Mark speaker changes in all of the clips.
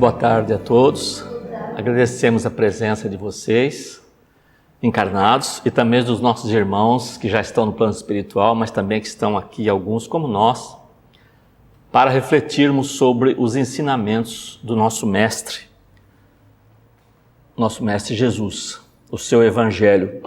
Speaker 1: Boa tarde a todos. Agradecemos a presença de vocês, encarnados, e também dos nossos irmãos que já estão no plano espiritual, mas também que estão aqui, alguns como nós, para refletirmos sobre os ensinamentos do nosso Mestre Jesus, o seu Evangelho.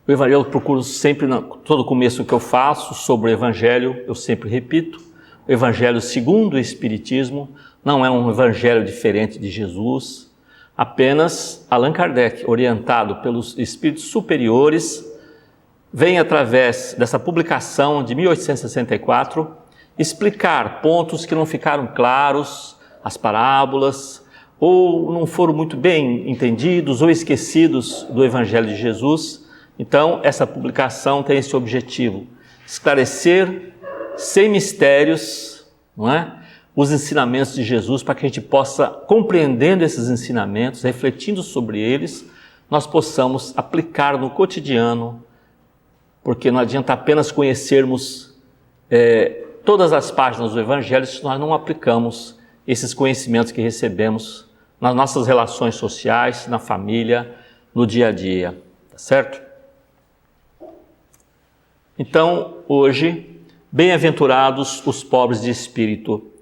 Speaker 1: O Evangelho eu procuro sempre, todo começo que eu faço sobre o Evangelho, eu sempre repito, o Evangelho segundo o Espiritismo não é um Evangelho diferente de Jesus, apenas Allan Kardec, orientado pelos espíritos superiores, vem através dessa publicação de 1864 explicar pontos que não ficaram claros, as parábolas, ou não foram muito bem entendidos ou esquecidos do Evangelho de Jesus. Então, essa publicação tem esse objetivo, esclarecer sem mistérios, não é? Os ensinamentos de Jesus, para que a gente possa, compreendendo esses ensinamentos, refletindo sobre eles, nós possamos aplicar no cotidiano, porque não adianta apenas conhecermos todas as páginas do Evangelho se nós não aplicamos esses conhecimentos que recebemos nas nossas relações sociais, na família, no dia a dia, tá certo? Então, hoje, bem-aventurados os pobres de espírito.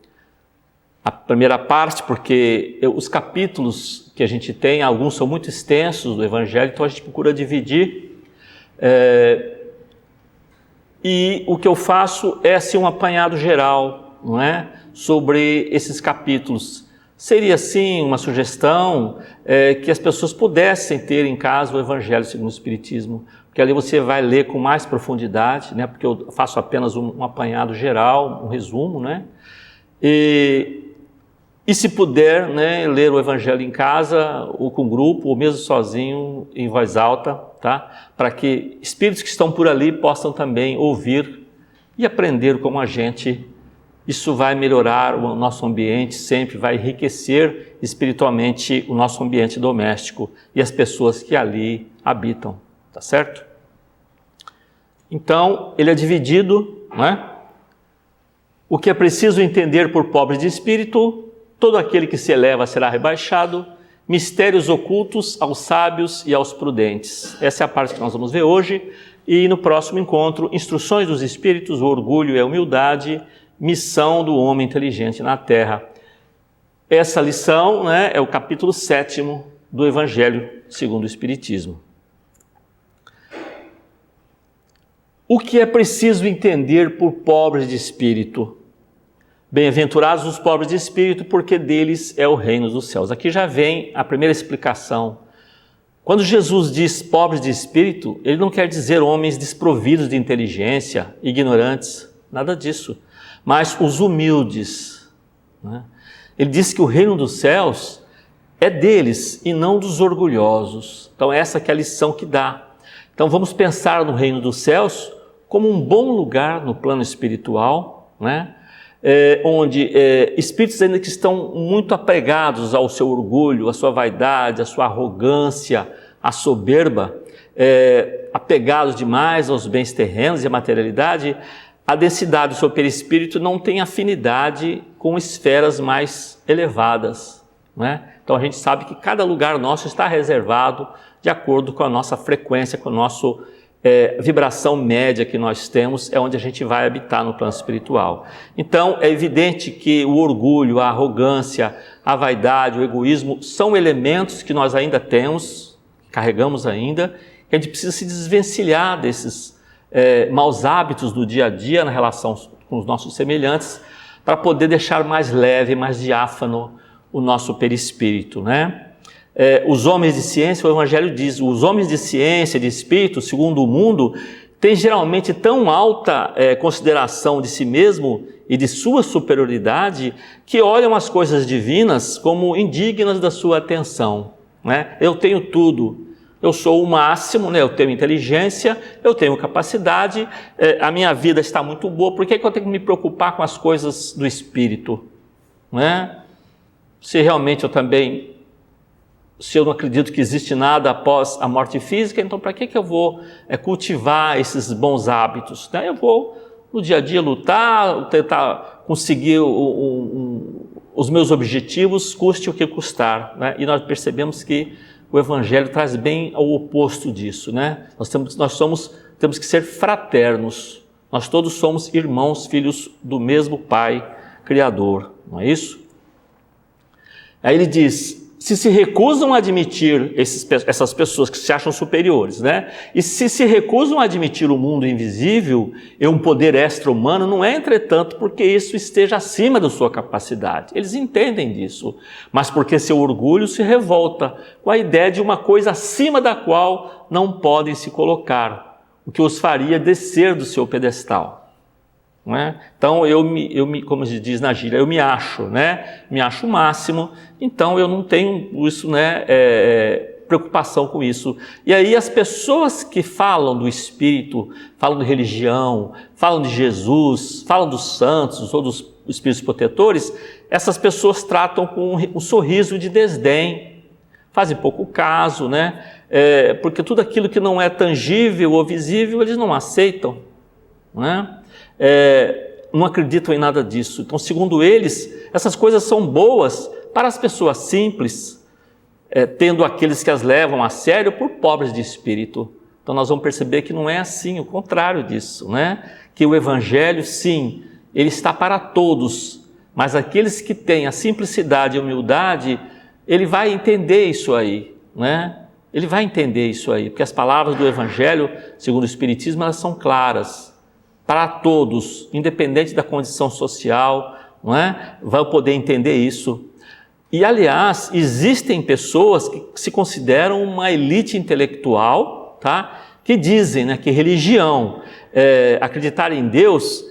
Speaker 1: A primeira parte, porque os capítulos que a gente tem, alguns são muito extensos do Evangelho, então a gente procura dividir. E o que eu faço é assim, um apanhado geral, não é? Sobre esses capítulos. Seria, sim, uma sugestão que as pessoas pudessem ter em casa o Evangelho segundo o Espiritismo, porque ali você vai ler com mais profundidade, né? Porque eu faço apenas um apanhado geral, um resumo, né? E se puder, né, ler o Evangelho em casa, ou com grupo, ou mesmo sozinho, em voz alta, tá? Para que espíritos que estão por ali possam também ouvir e aprender como a gente. Isso vai melhorar o nosso ambiente, sempre vai enriquecer espiritualmente o nosso ambiente doméstico e as pessoas que ali habitam, tá certo? Então, ele é dividido, não é? O que é preciso entender por pobre de espírito: todo aquele que se eleva será rebaixado, mistérios ocultos aos sábios e aos prudentes. Essa é a parte que nós vamos ver hoje. E no próximo encontro, instruções dos espíritos, o orgulho e a humildade, missão do homem inteligente na Terra. Essa lição, né, é o capítulo 7º do Evangelho segundo o Espiritismo. O que é preciso entender por pobres de espírito? Bem-aventurados os pobres de espírito, porque deles é o reino dos céus. Aqui já vem a primeira explicação. Quando Jesus diz pobres de espírito, ele não quer dizer homens desprovidos de inteligência, ignorantes, nada disso. Mas os humildes, né? Ele diz que o reino dos céus é deles e não dos orgulhosos. Então essa que é a lição que dá. Então vamos pensar no reino dos céus como um bom lugar no plano espiritual, né? Onde espíritos ainda que estão muito apegados ao seu orgulho, à sua vaidade, à sua arrogância, à soberba, apegados demais aos bens terrenos e à materialidade, a densidade do seu perispírito não tem afinidade com esferas mais elevadas, né? Então a gente sabe que cada lugar nosso está reservado de acordo com a nossa frequência, com a nossa vibração média que nós temos, é onde a gente vai habitar no plano espiritual. Então é evidente que o orgulho, a arrogância, a vaidade, o egoísmo são elementos que nós ainda temos, carregamos ainda, que a gente precisa se desvencilhar desses maus hábitos do dia a dia na relação com os nossos semelhantes, para poder deixar mais leve, mais diáfano o nosso perispírito, né? Os homens de ciência, o Evangelho diz, os homens de ciência, de espírito, segundo o mundo, têm geralmente tão alta consideração de si mesmo e de sua superioridade, que olham as coisas divinas como indignas da sua atenção, né? Eu tenho tudo, eu sou o máximo, né? Eu tenho inteligência, eu tenho capacidade, a minha vida está muito boa, por que eu tenho que me preocupar com as coisas do espírito, né? Se realmente se eu não acredito que existe nada após a morte física, então para que eu vou cultivar esses bons hábitos, né? Eu vou no dia a dia lutar, tentar conseguir os meus objetivos, custe o que custar, né? E nós percebemos que o Evangelho traz bem ao oposto disso, né? Temos que ser fraternos, nós todos somos irmãos, filhos do mesmo Pai Criador, não é isso? Aí ele diz, se recusam a admitir essas pessoas que se acham superiores, né? E se recusam a admitir o mundo invisível e um poder extra-humano, não é, entretanto, porque isso esteja acima da sua capacidade. Eles entendem disso, mas porque seu orgulho se revolta com a ideia de uma coisa acima da qual não podem se colocar, o que os faria descer do seu pedestal. Não é? Então, como se diz na gíria, eu me acho, né? Me acho o máximo, então eu não tenho isso, né? Preocupação com isso. E aí as pessoas que falam do Espírito, falam de religião, falam de Jesus, falam dos santos ou dos Espíritos protetores, essas pessoas tratam com um sorriso de desdém, fazem pouco caso, né? Porque tudo aquilo que não é tangível ou visível, eles não aceitam, não é? Não acreditam em nada disso. Então, segundo eles, essas coisas são boas para as pessoas simples, tendo aqueles que as levam a sério por pobres de espírito. Então, nós vamos perceber que não é assim, o contrário disso, né? Que o Evangelho, sim, ele está para todos, mas aqueles que têm a simplicidade e a humildade, ele vai entender isso aí, né? Ele vai entender isso aí, porque as palavras do Evangelho, segundo o Espiritismo, elas são claras para todos, independente da condição social, não é? Vai poder entender isso. E, aliás, existem pessoas que se consideram uma elite intelectual, tá? Que dizem, né, que religião, acreditar em Deus,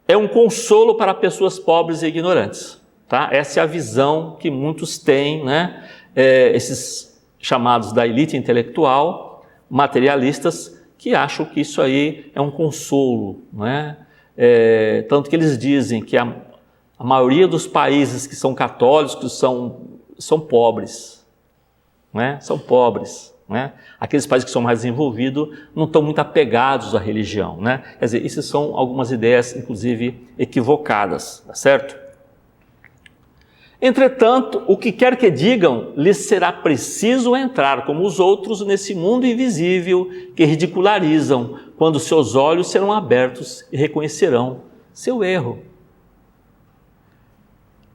Speaker 1: é um consolo para pessoas pobres e ignorantes. Tá? Essa é a visão que muitos têm, né? Esses chamados da elite intelectual, materialistas, que acham que isso aí é um consolo, não é? Tanto que eles dizem que a maioria dos países que são católicos são pobres, não é? São pobres, não é? Aqueles países que são mais desenvolvidos não estão muito apegados à religião, né? Quer dizer, isso são algumas ideias, inclusive, equivocadas, tá certo? Entretanto, o que quer que digam, lhes será preciso entrar como os outros nesse mundo invisível que ridicularizam, quando seus olhos serão abertos e reconhecerão seu erro.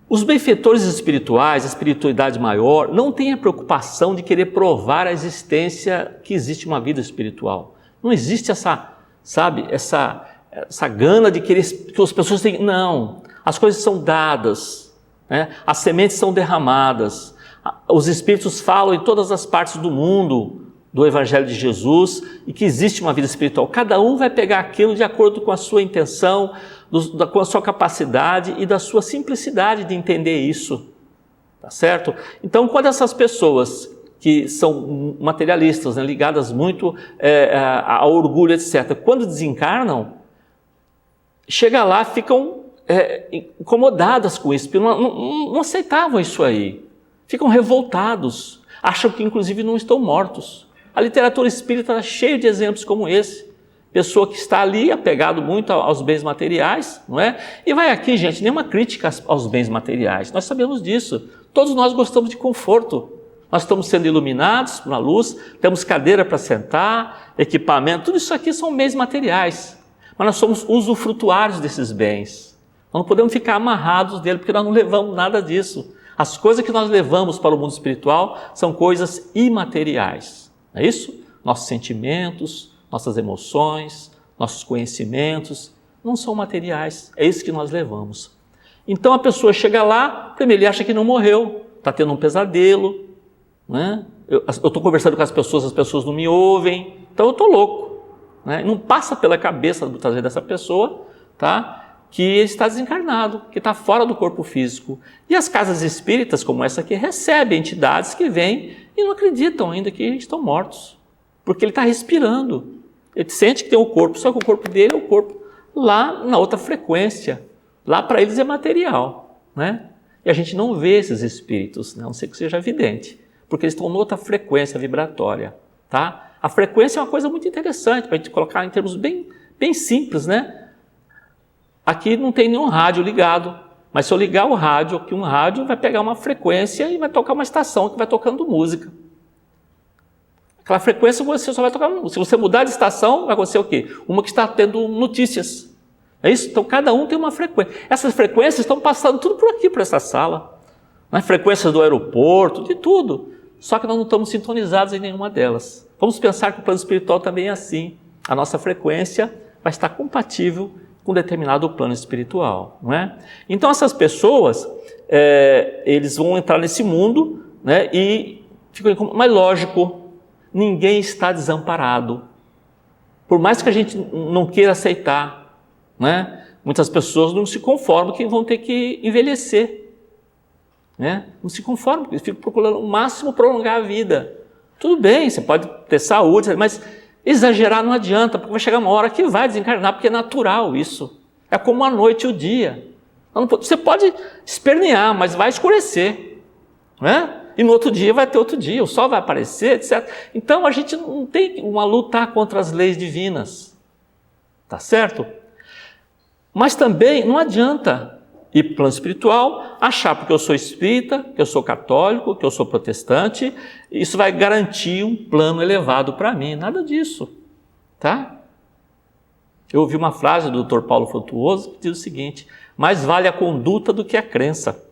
Speaker 1: Os benfeitores espirituais, a espiritualidade maior, não têm a preocupação de querer provar a existência que existe uma vida espiritual. Não existe essa gana de querer que as pessoas tenham. Não, as coisas são dadas. As sementes são derramadas, os Espíritos falam em todas as partes do mundo do Evangelho de Jesus e que existe uma vida espiritual. Cada um vai pegar aquilo de acordo com a sua intenção, com a sua capacidade e da sua simplicidade de entender isso, tá certo? Então, quando essas pessoas que são materialistas, né, ligadas muito ao orgulho, etc., quando desencarnam, chega lá, ficam incomodadas com isso, porque não aceitavam isso aí, ficam revoltados, acham que inclusive não estão mortos. A literatura espírita está cheia de exemplos como esse, pessoa que está ali apegado muito aos bens materiais, não é? E vai aqui, gente, nenhuma crítica aos bens materiais, nós sabemos disso, todos nós gostamos de conforto, nós estamos sendo iluminados na luz, temos cadeira para sentar, equipamento, tudo isso aqui são bens materiais, mas nós somos usufrutuários desses bens. Nós não podemos ficar amarrados dele, porque nós não levamos nada disso. As coisas que nós levamos para o mundo espiritual são coisas imateriais. Não é isso? Nossos sentimentos, nossas emoções, nossos conhecimentos, não são materiais. É isso que nós levamos. Então a pessoa chega lá, primeiro ele acha que não morreu, está tendo um pesadelo, né? Eu estou conversando com as pessoas não me ouvem, então eu estou louco. Né? Não passa pela cabeça dessa pessoa, tá? Que ele está desencarnado, que está fora do corpo físico. E as casas espíritas, como essa aqui, recebem entidades que vêm e não acreditam ainda que estão mortos, porque ele está respirando. Ele sente que tem o corpo, só que o corpo dele é o corpo lá na outra frequência. Lá para eles é material, né? E a gente não vê esses espíritos, né? A não ser que seja evidente, porque eles estão em outra frequência vibratória, tá? A frequência é uma coisa muito interessante para a gente colocar em termos bem simples, né? Aqui não tem nenhum rádio ligado, Mas se eu ligar o rádio, aqui um rádio vai pegar uma frequência e vai tocar uma estação que vai tocando música. Aquela frequência você só vai tocar música. Se você mudar de estação, vai acontecer o quê? Uma que está tendo notícias. É isso? Então cada um tem uma frequência. Essas frequências estão passando tudo por aqui, por essa sala. Né? Frequências do aeroporto, de tudo. Só que nós não estamos sintonizados em nenhuma delas. Vamos pensar que o plano espiritual também é assim. A nossa frequência vai estar compatível com determinado plano espiritual. Não é? Então essas pessoas, eles vão entrar nesse mundo, né, e ficam... Mas lógico, ninguém está desamparado. Por mais que a gente não queira aceitar, né, muitas pessoas não se conformam que vão ter que envelhecer. Né? Não se conformam, eles ficam procurando o máximo prolongar a vida. Tudo bem, você pode ter saúde, mas exagerar não adianta, porque vai chegar uma hora que vai desencarnar, porque é natural isso. É como a noite e o dia. Você pode espernear, mas vai escurecer. Né? E no outro dia vai ter outro dia, o sol vai aparecer, etc. Então a gente não tem uma luta contra as leis divinas. Tá certo? Mas também não adianta ir para o plano espiritual, achar porque eu sou espírita, que eu sou católico, que eu sou protestante, isso vai garantir um plano elevado para mim. Nada disso, tá? Eu ouvi uma frase do Dr. Paulo Frutuoso que diz o seguinte: mais vale a conduta do que a crença.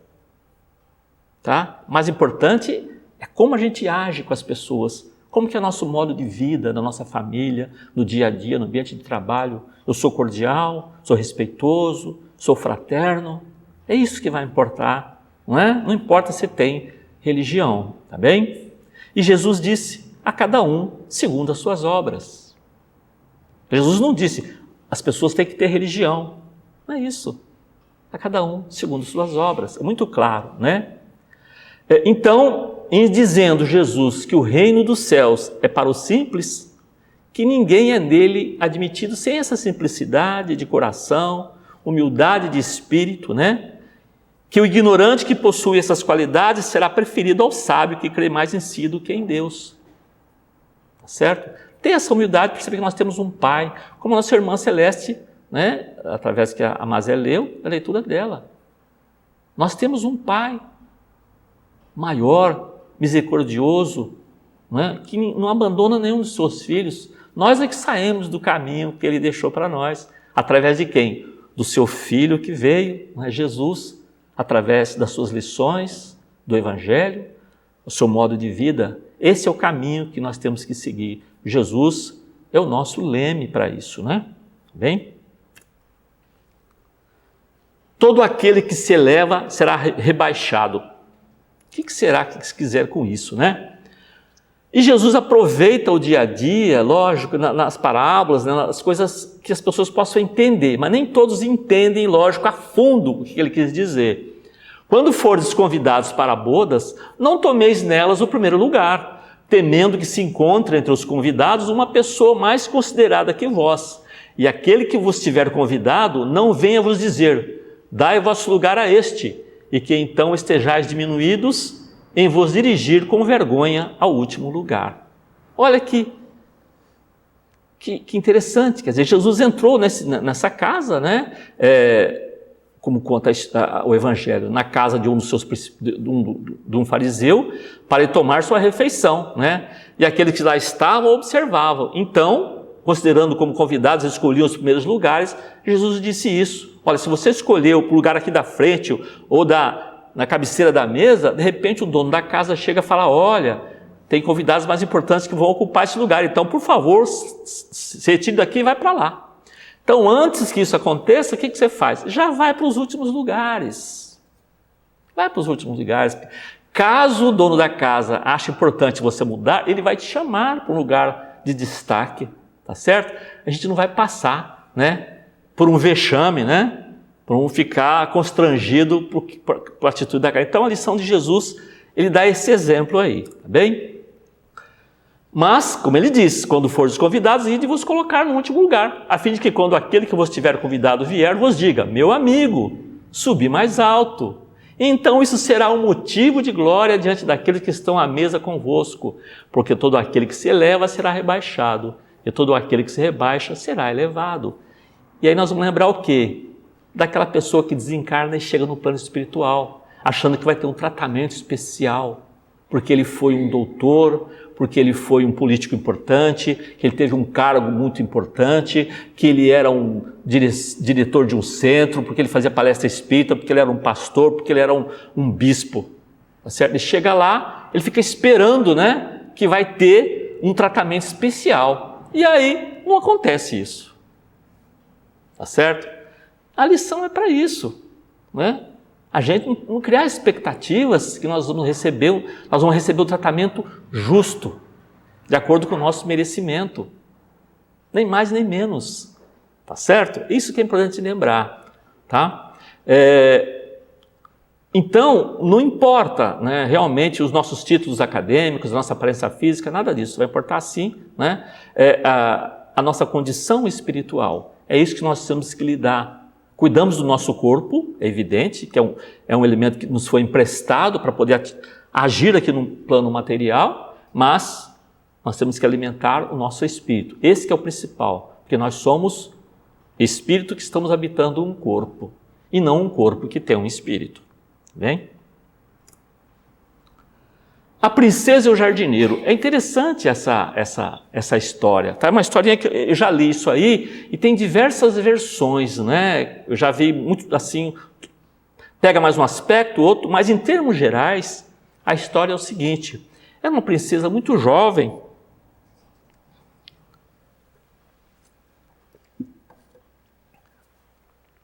Speaker 1: Tá? O mais importante é como a gente age com as pessoas, como que é o nosso modo de vida, na nossa família, no dia a dia, no ambiente de trabalho. Eu sou cordial, sou respeitoso, sou fraterno. É isso que vai importar, não é? Não importa se tem religião, tá bem? E Jesus disse a cada um segundo as suas obras. Jesus não disse as pessoas têm que ter religião. Não é isso. A cada um segundo suas obras. É muito claro, né? Então, em dizendo Jesus que o reino dos céus é para os simples, que ninguém é nele admitido sem essa simplicidade de coração, humildade de espírito, né? Que o ignorante que possui essas qualidades será preferido ao sábio que crê mais em si do que em Deus. Tá certo? Tem essa humildade, perceber que nós temos um Pai, como a nossa irmã Celeste, né? Através que a Mazé leu, a leitura dela. Nós temos um Pai maior, misericordioso, né? Que não abandona nenhum dos seus filhos. Nós é que saímos do caminho que Ele deixou para nós. Através de quem? Do seu Filho que veio, né? Jesus, através das suas lições, do Evangelho, o seu modo de vida. Esse é o caminho que nós temos que seguir. Jesus é o nosso leme para isso, né? Bem? Todo aquele que se eleva será rebaixado. O que será que se quiser com isso, né? E Jesus aproveita o dia a dia, lógico, nas parábolas, né, nas coisas que as pessoas possam entender, mas nem todos entendem, lógico, a fundo o que ele quis dizer. Quando fordes convidados para bodas, não tomeis nelas o primeiro lugar, temendo que se encontre entre os convidados uma pessoa mais considerada que vós. E aquele que vos tiver convidado, não venha vos dizer, dai vosso lugar a este, e que então estejais diminuídos em vos dirigir com vergonha ao último lugar. Olha que interessante, quer dizer, Jesus entrou nessa casa, né? Como conta o Evangelho, na casa de de um fariseu, para ir tomar sua refeição, né? E aqueles que lá estavam observavam. Então, considerando como convidados, escolhiam os primeiros lugares, Jesus disse isso. Olha, se você escolheu o lugar aqui da frente ou na cabeceira da mesa, de repente o dono da casa chega e fala, olha, tem convidados mais importantes que vão ocupar esse lugar, então, por favor, se retire daqui e vai para lá. Então, antes que isso aconteça, o que você faz? Já vai para os últimos lugares. Vai para os últimos lugares. Caso o dono da casa ache importante você mudar, ele vai te chamar para um lugar de destaque, tá certo? A gente não vai passar, né, por um vexame, né? Para não ficar constrangido por a atitude da casa. Então, a lição de Jesus, ele dá esse exemplo aí, tá bem? Mas, como ele diz, quando fordes convidados, ide vos colocar no último lugar, a fim de que quando aquele que vos tiver convidado vier, vos diga, meu amigo, subi mais alto. Então isso será um motivo de glória diante daqueles que estão à mesa convosco, porque todo aquele que se eleva será rebaixado, e todo aquele que se rebaixa será elevado. E aí nós vamos lembrar o quê? daquela pessoa que desencarna e chega no plano espiritual, achando que vai ter um tratamento especial, porque ele foi um doutor, porque ele foi um político importante, que ele teve um cargo muito importante, que ele era um diretor de um centro, porque ele fazia palestra espírita, porque ele era um pastor, porque ele era um bispo. Tá certo? Ele chega lá, ele fica esperando, né, que vai ter um tratamento especial. E aí não acontece isso. Tá certo? A lição é para isso, né? A gente não criar expectativas que nós vamos receber o tratamento justo, de acordo com o nosso merecimento, nem mais nem menos, tá certo? Isso que é importante lembrar, tá? Então, não importa, né, realmente os nossos títulos acadêmicos, a nossa aparência física, nada disso, vai importar sim, né, a nossa condição espiritual, é isso que nós temos que lidar. Cuidamos do nosso corpo, é evidente, que é um elemento que nos foi emprestado para poder agir aqui no plano material, mas nós temos que alimentar o nosso espírito. Esse que é o principal, porque nós somos espírito que estamos habitando um corpo, e não um corpo que tem um espírito. Bem? A princesa e o jardineiro. É interessante essa história. Tá? É uma historinha que eu já li isso aí e tem diversas versões, né? Eu já vi muito assim, pega mais um aspecto, outro, mas em termos gerais, a história é o seguinte: era uma princesa muito jovem,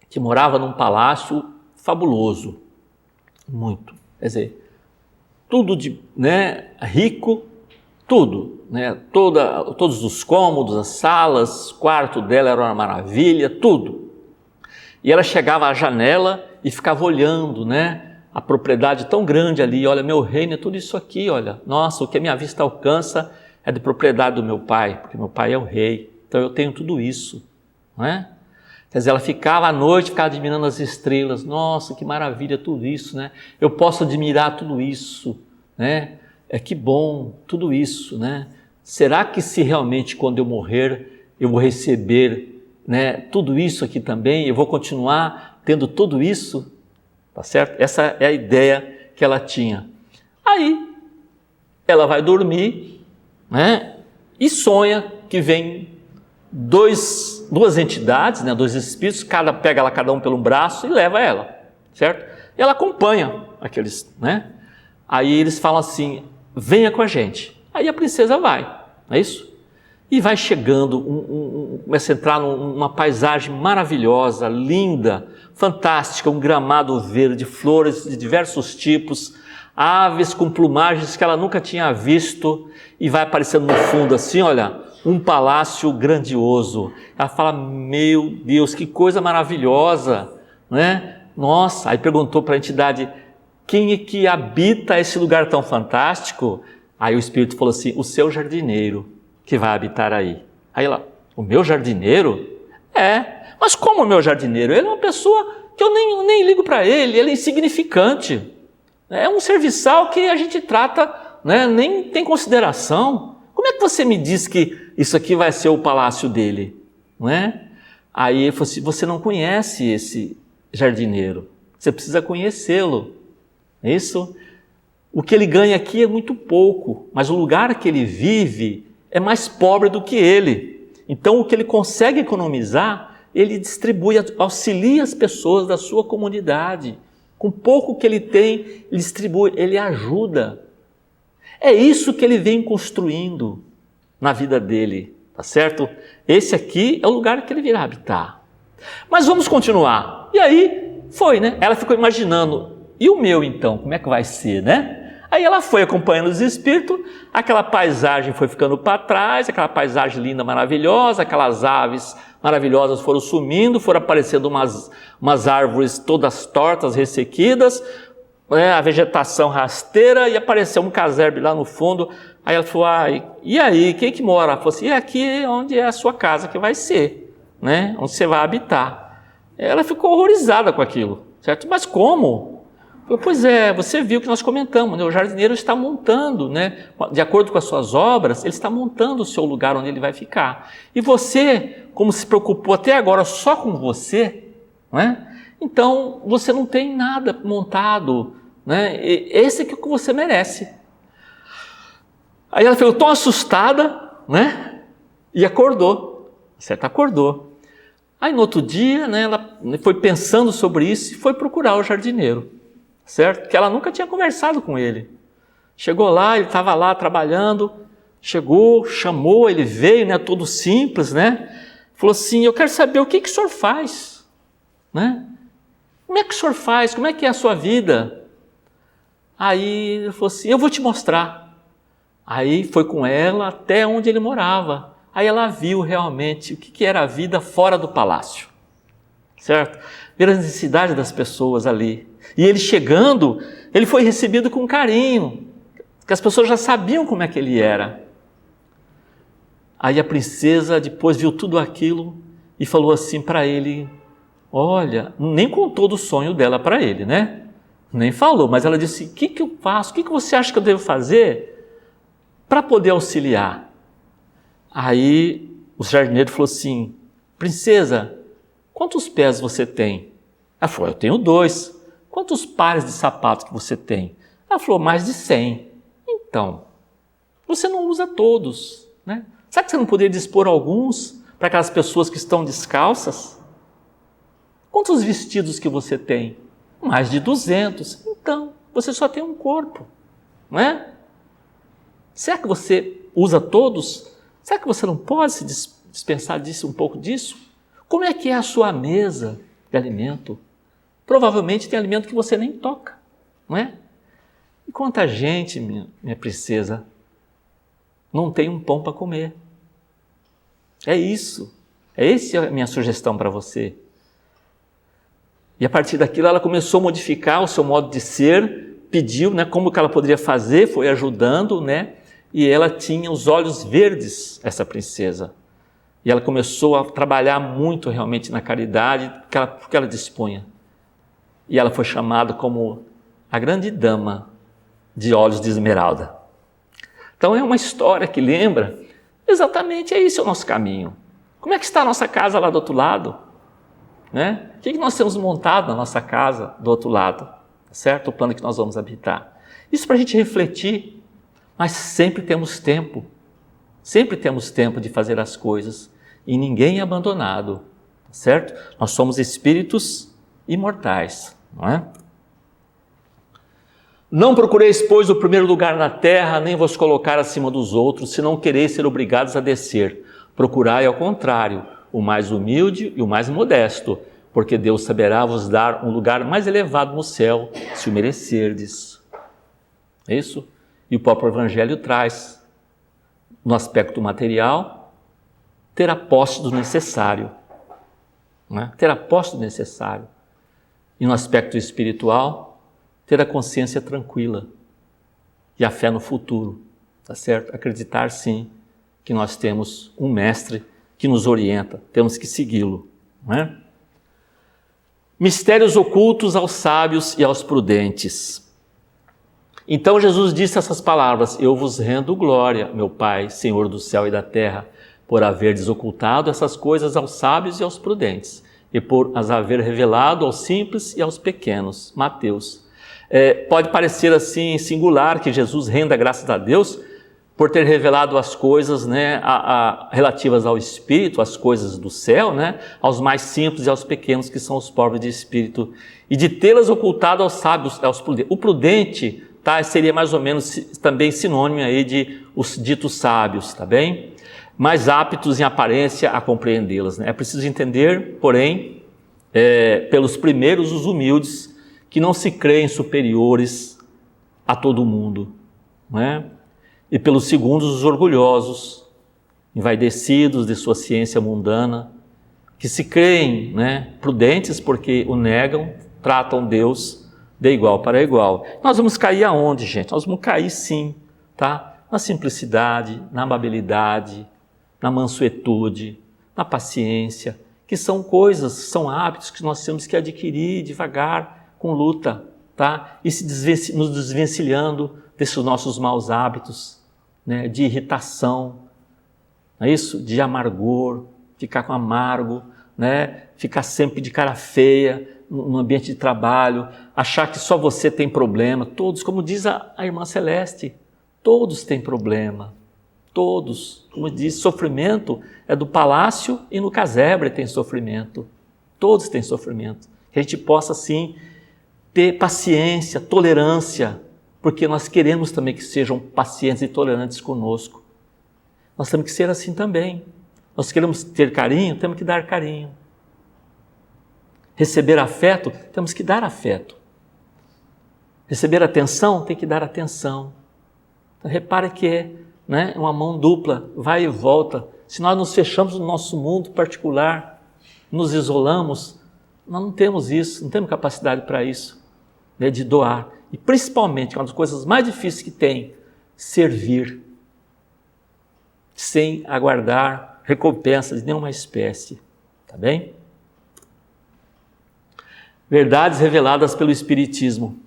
Speaker 1: que morava num palácio fabuloso, muito, quer dizer, tudo rico, tudo, né? Todos os cômodos, as salas, o quarto dela era uma maravilha, tudo. E ela chegava à janela e ficava olhando, né, a propriedade tão grande ali, olha, meu reino é tudo isso aqui, olha, nossa, o que a minha vista alcança é de propriedade do meu pai, porque meu pai é o rei, então eu tenho tudo isso, não é? Quer dizer, ela ficava à noite, ficava admirando as estrelas. Nossa, que maravilha tudo isso, né? Eu posso admirar tudo isso, né? Que bom, tudo isso, né? Será que se realmente quando eu morrer, eu vou receber, né, tudo isso aqui também? Eu vou continuar tendo tudo isso? Tá certo? Essa é a ideia que ela tinha. Aí, ela vai dormir, né? E sonha que vem duas entidades, né, dois espíritos, pega cada um pelo braço e leva ela, certo? E ela acompanha aqueles, né? Aí eles falam assim, venha com a gente. Aí a princesa vai, não é isso? E vai chegando, começa a entrar numa paisagem maravilhosa, linda, fantástica, um gramado verde, flores de diversos tipos, aves com plumagens que ela nunca tinha visto, e vai aparecendo no fundo assim, olha, um palácio grandioso. Ela fala, meu Deus, que coisa maravilhosa, né? Nossa, aí perguntou para a entidade, quem é que habita esse lugar tão fantástico? Aí o espírito falou assim, o seu jardineiro que vai habitar aí. Aí ela, o meu jardineiro? Mas como o meu jardineiro? Ele é uma pessoa que eu nem ligo para ele é insignificante. É um serviçal que a gente trata, né, nem tem consideração. Como é que você me diz que isso aqui vai ser o palácio dele? Não é? Aí ele falou assim, você não conhece esse jardineiro, você precisa conhecê-lo. É isso? O que ele ganha aqui é muito pouco, mas o lugar que ele vive é mais pobre do que ele. Então o que ele consegue economizar, ele distribui, auxilia as pessoas da sua comunidade. Com pouco que ele tem, ele distribui, ele ajuda. É isso que ele vem construindo na vida dele, tá certo? Esse aqui é o lugar que ele virá habitar. Mas vamos continuar. E aí foi, né? Ela ficou imaginando, e o meu então, como é que vai ser, né? Aí ela foi acompanhando os espíritos, aquela paisagem foi ficando para trás, aquela paisagem linda, maravilhosa, aquelas aves maravilhosas foram sumindo, foram aparecendo umas árvores todas tortas, ressequidas, né, a vegetação rasteira, e apareceu um casebre lá no fundo. Aí ela falou, e aí, quem que mora? Ela falou assim, aqui é onde é a sua casa que vai ser, né? Onde você vai habitar. Ela ficou horrorizada com aquilo, certo? Mas como? Falou, pois é, você viu que nós comentamos, né? O jardineiro está montando, né? De acordo com as suas obras, ele está montando o seu lugar onde ele vai ficar. E você, como se preocupou até agora só com você, né? Então você não tem nada montado, né? Esse é o que você merece. Aí ela ficou tão assustada, né? E acordou, certo? Acordou. Aí no outro dia, né, ela foi pensando sobre isso e foi procurar o jardineiro, certo? Porque ela nunca tinha conversado com ele. Chegou lá, ele estava lá trabalhando, chegou, chamou, ele veio, né, todo simples, né? Falou assim, eu quero saber o que o senhor faz, né? Como é que o senhor faz? Como é que é a sua vida? Aí ele falou assim, eu vou te mostrar. Aí foi com ela até onde ele morava. Aí ela viu realmente o que era a vida fora do palácio, certo? Ver a necessidade das pessoas ali. E ele chegando, ele foi recebido com carinho, porque as pessoas já sabiam como é que ele era. Aí a princesa depois viu tudo aquilo e falou assim para ele, olha, nem contou do sonho dela para ele, né? Nem falou, mas ela disse, o que eu faço? O que você acha que eu devo fazer para poder auxiliar? Aí o jardineiro falou assim, princesa, quantos pés você tem? Ela falou, eu tenho 2. Quantos pares de sapatos que você tem? Ela falou, mais de 100. Então, você não usa todos, né? Será que você não poderia dispor alguns para aquelas pessoas que estão descalças? Quantos vestidos que você tem? Mais de 200. Então, você só tem um corpo, não é? Será que você usa todos? Será que você não pode se dispensar disso, um pouco disso? Como é que é a sua mesa de alimento? Provavelmente tem alimento que você nem toca, não é? E quanta gente, minha princesa, não tem um pão para comer. É isso. Essa é a minha sugestão para você. E a partir daquilo ela começou a modificar o seu modo de ser, pediu, né, como que ela poderia fazer, foi ajudando, né? E ela tinha os olhos verdes, essa princesa. E ela começou a trabalhar muito realmente na caridade que ela dispunha. E ela foi chamada como a grande dama de olhos de esmeralda. Então é uma história que lembra exatamente, esse é o nosso caminho. Como é que está a nossa casa lá do outro lado? Né? O que nós temos montado na nossa casa do outro lado? Certo? O plano que nós vamos habitar. Isso para a gente refletir. Mas sempre temos tempo de fazer as coisas e ninguém é abandonado, certo? Nós somos espíritos imortais, não é? Não procureis, pois, o primeiro lugar na terra, nem vos colocar acima dos outros, se não quereis ser obrigados a descer. Procurai, ao contrário, o mais humilde e o mais modesto, porque Deus saberá vos dar um lugar mais elevado no céu, se o merecerdes. É isso? E o próprio Evangelho traz, no aspecto material, ter a posse do necessário. Né? Ter a posse do necessário. E no aspecto espiritual, ter a consciência tranquila. E a fé no futuro. Tá certo? Acreditar, sim, que nós temos um mestre que nos orienta. Temos que segui-lo. Não é? Mistérios ocultos aos sábios e aos prudentes. Então Jesus disse essas palavras, eu vos rendo glória, meu Pai, Senhor do céu e da terra, por haverdes ocultado essas coisas aos sábios e aos prudentes, e por as haver revelado aos simples e aos pequenos. Mateus. Pode parecer assim singular que Jesus renda graças a Deus por ter revelado as coisas, né, relativas ao Espírito, as coisas do céu, né, aos mais simples e aos pequenos, que são os pobres de espírito, e de tê-las ocultado aos sábios, aos prudentes. O prudente, tá, seria mais ou menos também sinônimo aí de os ditos sábios, tá bem? Mais aptos em aparência a compreendê-las, né? É preciso entender, porém, pelos primeiros os humildes, que não se creem superiores a todo mundo, não é? E pelos segundos os orgulhosos, envaidecidos de sua ciência mundana, que se creem, né, prudentes porque o negam, tratam Deus de igual para igual. Nós vamos cair aonde, gente? Nós vamos cair sim, tá? Na simplicidade, na amabilidade, na mansuetude, na paciência, que são coisas, são hábitos que nós temos que adquirir devagar, com luta, tá? E nos desvencilhando desses nossos maus hábitos, né? De irritação, não é isso? De amargor, ficar com amargo, né? Ficar sempre de cara feia, no ambiente de trabalho, achar que só você tem problema. Todos, como diz a irmã Celeste, todos têm problema. Todos. Como diz, sofrimento é do palácio e no casebre tem sofrimento. Todos têm sofrimento. Que a gente possa, sim, ter paciência, tolerância, porque nós queremos também que sejam pacientes e tolerantes conosco. Nós temos que ser assim também. Nós queremos ter carinho, temos que dar carinho. Receber afeto, temos que dar afeto. Receber atenção, tem que dar atenção. Então, repare que é uma mão dupla, vai e volta. Se nós nos fechamos no nosso mundo particular, nos isolamos, nós não temos isso, não temos capacidade para isso, de doar. E principalmente, uma das coisas mais difíceis que tem, servir, sem aguardar recompensa de nenhuma espécie. Tá bem? Verdades reveladas pelo Espiritismo.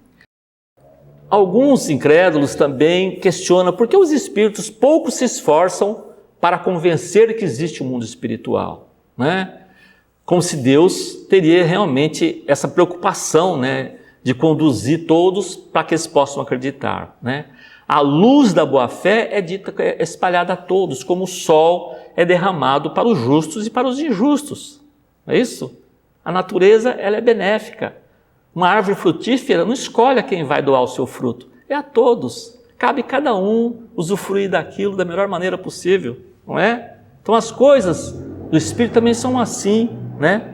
Speaker 1: Alguns incrédulos também questionam por que os espíritos pouco se esforçam para convencer que existe um mundo espiritual, né? Como se Deus teria realmente essa preocupação, né, de conduzir todos para que eles possam acreditar, né? A luz da boa-fé é espalhada a todos, como o sol é derramado para os justos e para os injustos. Não é isso? A natureza, ela é benéfica. Uma árvore frutífera não escolhe a quem vai doar o seu fruto. É a todos. Cabe cada um usufruir daquilo da melhor maneira possível, não é? Então as coisas do Espírito também são assim, né?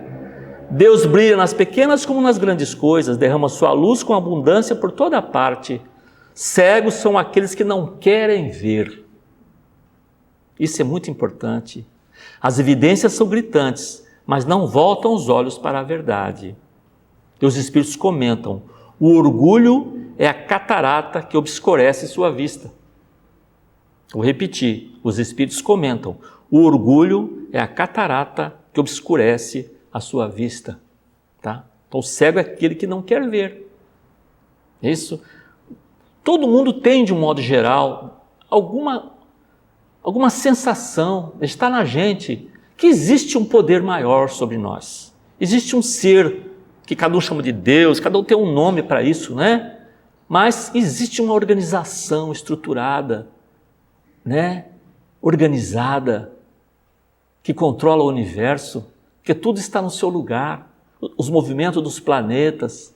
Speaker 1: Deus brilha nas pequenas como nas grandes coisas, derrama sua luz com abundância por toda parte. Cegos são aqueles que não querem ver. Isso é muito importante. As evidências são gritantes, mas não voltam os olhos para a verdade. E os Espíritos comentam, o orgulho é a catarata que obscurece sua vista. Vou repetir, os Espíritos comentam, o orgulho é a catarata que obscurece a sua vista. Tá? Então o cego é aquele que não quer ver. É isso? Todo mundo tem, de um modo geral, alguma sensação, está na gente, que existe um poder maior sobre nós. Existe um ser que cada um chama de Deus, cada um tem um nome para isso, né? Mas existe uma organização estruturada, né? Organizada, que controla o universo, que tudo está no seu lugar, os movimentos dos planetas,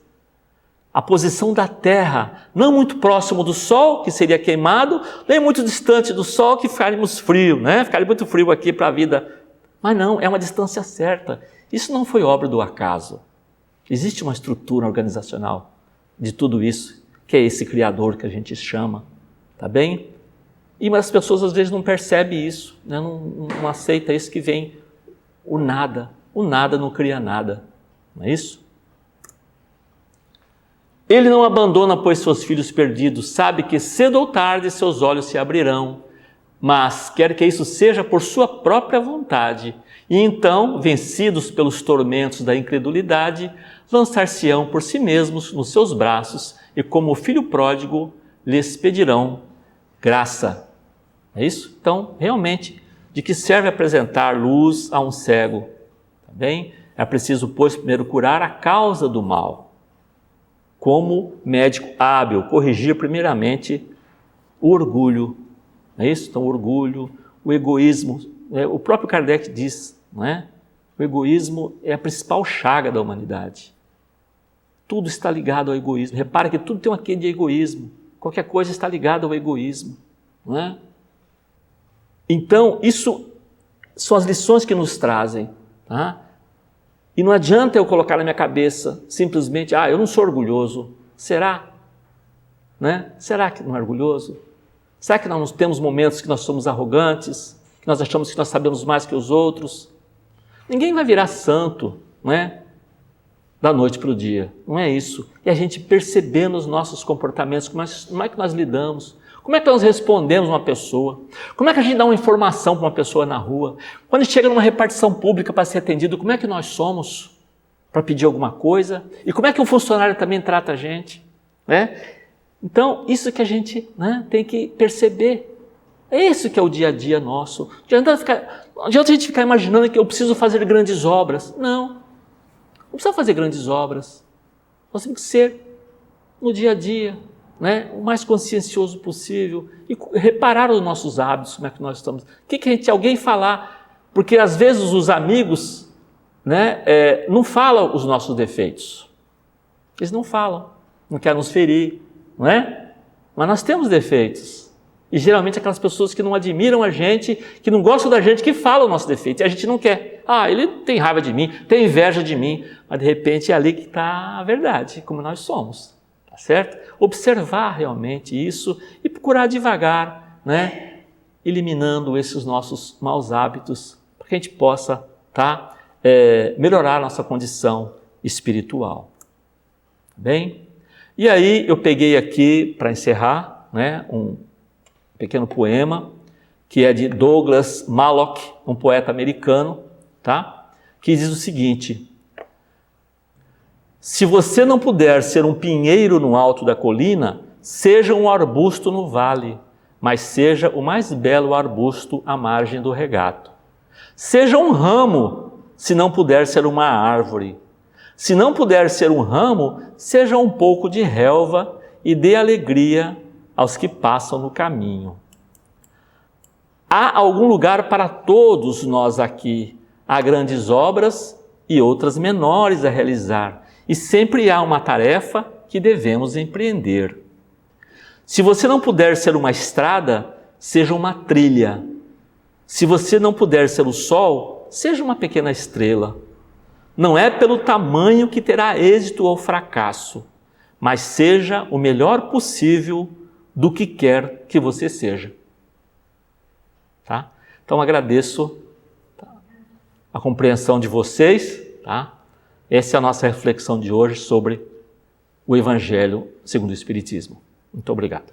Speaker 1: a posição da Terra, não muito próximo do Sol, que seria queimado, nem muito distante do Sol, que ficaríamos frio, né? Ficaria muito frio aqui para a vida. Mas não, é uma distância certa. Isso não foi obra do acaso. Existe uma estrutura organizacional de tudo isso, que é esse Criador que a gente chama, tá bem? Mas as pessoas às vezes não percebem isso, né? Não aceita isso, que vem o nada. O nada não cria nada, não é isso? Ele não abandona, pois, seus filhos perdidos, sabe que cedo ou tarde seus olhos se abrirão, mas quer que isso seja por sua própria vontade. E então, vencidos pelos tormentos da incredulidade, lançar-se-ão por si mesmos nos seus braços e, como o filho pródigo, lhes pedirão graça. É isso? Então, realmente, de que serve apresentar luz a um cego? Tá bem? É preciso, pois, primeiro curar a causa do mal. Como médico hábil, corrigir primeiramente o orgulho. Não é isso? Então, o orgulho, o egoísmo. O próprio Kardec diz, não é? O egoísmo é a principal chaga da humanidade. Tudo está ligado ao egoísmo. Repara que tudo tem um quê de egoísmo. Qualquer coisa está ligada ao egoísmo, não é? Então, isso são as lições que nos trazem, tá? E não adianta eu colocar na minha cabeça simplesmente, eu não sou orgulhoso. Será? Né? Será que não é orgulhoso? Será que nós temos momentos que nós somos arrogantes, que nós achamos que nós sabemos mais que os outros? Ninguém vai virar santo, não é? Da noite para o dia, não é isso. E a gente percebendo os nossos comportamentos, como é que nós lidamos, como é que nós respondemos uma pessoa, como é que a gente dá uma informação para uma pessoa na rua, quando a gente chega numa repartição pública para ser atendido, como é que nós somos para pedir alguma coisa, e como é que o funcionário também trata a gente, né? Então, isso que a gente, né, tem que perceber. É isso que é o dia a dia nosso. Não adianta a gente ficar imaginando que eu preciso fazer grandes obras. Não. precisa fazer grandes obras. Nós temos que ser, no dia a dia, né, o mais consciencioso possível e reparar os nossos hábitos, como é que nós estamos. O que alguém falar, porque às vezes os amigos, né, não falam os nossos defeitos. Eles não falam, não querem nos ferir, não é? Mas nós temos defeitos. E geralmente aquelas pessoas que não admiram a gente, que não gostam da gente, que falam o nosso defeito. E a gente não quer. Ah, ele tem raiva de mim, tem inveja de mim. Mas de repente é ali que está a verdade, como nós somos. Tá certo? Observar realmente isso e procurar devagar, né? Eliminando esses nossos maus hábitos, para que a gente possa melhorar a nossa condição espiritual. Bem? E aí eu peguei aqui, para encerrar, né, um pequeno poema, que é de Douglas Malloch, um poeta americano, tá? Que diz o seguinte: se você não puder ser um pinheiro no alto da colina, seja um arbusto no vale, mas seja o mais belo arbusto à margem do regato. Seja um ramo, se não puder ser uma árvore. Se não puder ser um ramo, seja um pouco de relva e dê alegria aos que passam no caminho. Há algum lugar para todos nós aqui. Há grandes obras e outras menores a realizar. E sempre há uma tarefa que devemos empreender. Se você não puder ser uma estrada, seja uma trilha. Se você não puder ser o sol, seja uma pequena estrela. Não é pelo tamanho que terá êxito ou fracasso, mas seja o melhor possível do que quer que você seja. Tá? Então agradeço a compreensão de vocês. Tá? Essa é a nossa reflexão de hoje sobre o Evangelho segundo o Espiritismo. Muito obrigado.